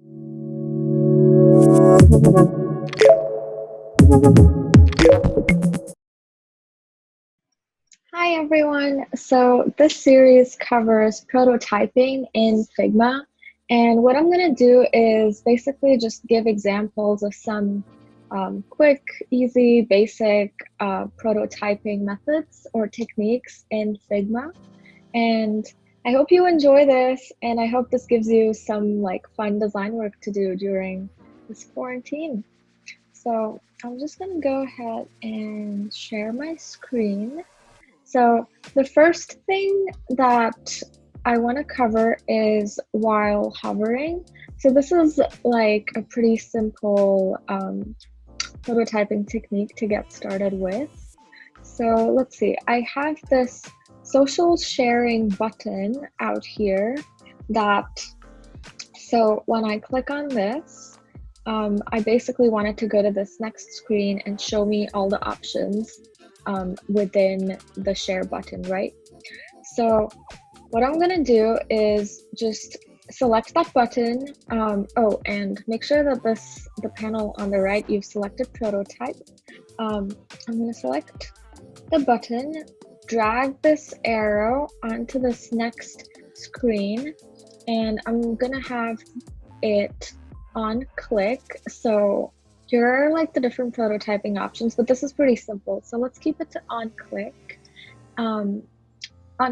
Hi everyone. So this series covers prototyping in Figma. And what I'm going to do is basically just give examples of some quick, easy, basic prototyping methods or techniques in Figma. And I hope you enjoy this, and I hope this gives you some like fun design work to do during this quarantine. So I'm just going to go ahead and share my screen. So the first thing that I want to cover is while hovering. So this is like a pretty simple prototyping technique to get started with. So let's see, I have this social sharing button out here so when I click on this, I basically wanted to go to this next screen and show me all the options within the share button, right? So what I'm gonna do is just select that button. Oh, and make sure that the panel on the right, you've selected prototype. I'm gonna select the button, drag this arrow onto this next screen, and I'm gonna have it on click. So here are like the different prototyping options, but this is pretty simple. So let's keep it to on click. On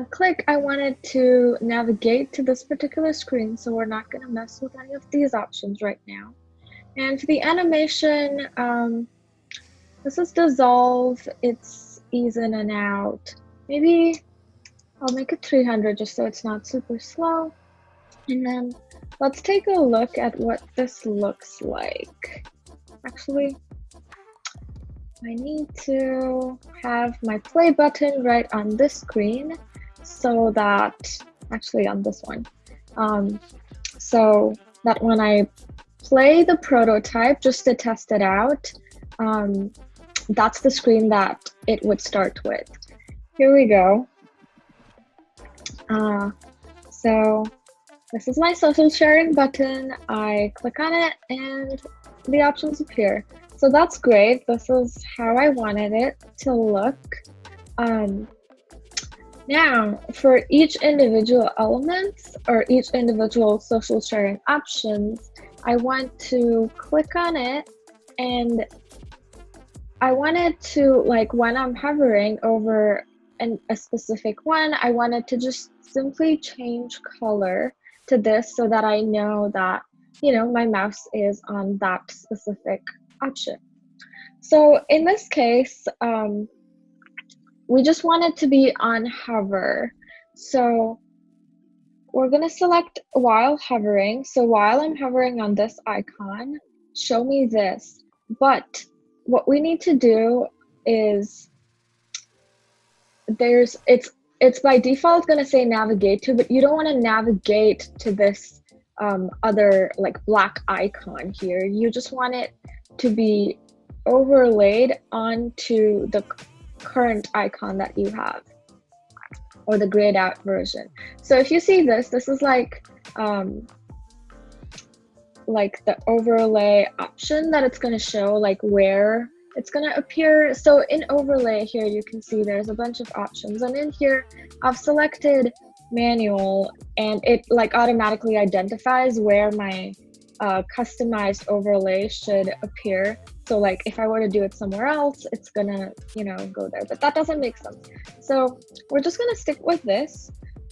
click, I wanted to navigate to this particular screen, so we're not going to mess with any of these options right now. And for the animation, this is dissolve, it's ease in and out. Maybe I'll make it 300 just so it's not super slow. And then let's take a look at what this looks like. Actually, I need to have my play button right on this screen so that, actually on this one, so that when I play the prototype just to test it out, that's the screen that it would start with. Here we go. So this is my social sharing button. I click on it and the options appear. So that's great. This is how I wanted it to look. Now, for each individual element or each individual social sharing options, I want to click on it, and I wanted to, like, when I'm hovering over a specific one, I wanted to just simply change color to this so that I know that, you know, my mouse is on that specific option. So in this case, we just want it to be on hover. So we're going to select while hovering. So while I'm hovering on this icon, show me this. But what we need to do is it's by default going to say navigate to, but you don't want to navigate to this other like black icon here. You just want it to be overlaid onto the current icon that you have, or the grayed out version. So if you see this is like the overlay option that it's going to show, like where it's going to appear. So in overlay here, you can see there's a bunch of options, and in here I've selected manual, and it like automatically identifies where my customized overlay should appear. So like if I were to do it somewhere else, it's gonna, you know, go there, but that doesn't make sense. So we're just gonna stick with this.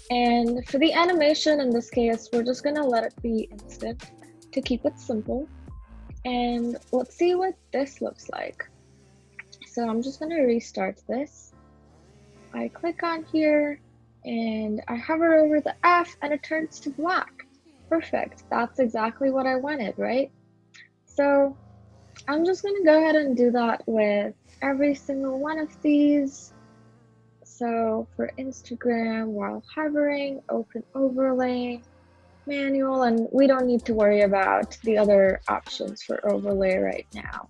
And for the animation in this case, we're just gonna let it be instant to keep it simple. And let's see what this looks like. So I'm just gonna restart this. I click on here and I hover over the F and it turns to black. Perfect, that's exactly what I wanted, right? So I'm just gonna go ahead and do that with every single one of these. So for Instagram, while hovering, open overlay, manual, and we don't need to worry about the other options for overlay right now.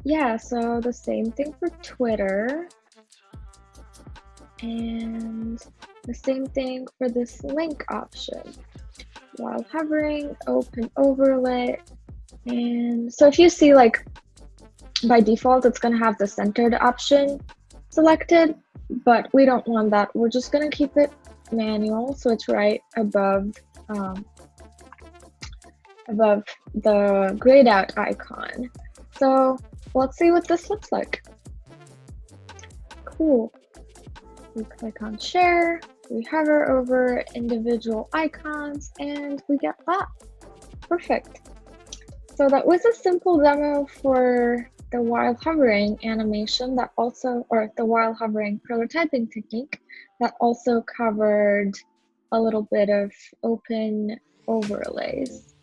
Yeah, so the same thing for Twitter. And the same thing for this link option. while hovering, open overlay. And so if you see, like, by default, it's going to have the centered option selected, but we don't want that. We're just going to keep it manual, so it's right above the grayed out icon. So let's see what this looks like. Cool. We click on share, we hover over individual icons, and we get that. Perfect. So that was a simple demo for the while hovering animation that also, or the while hovering prototyping technique that also covered a little bit of open overlays.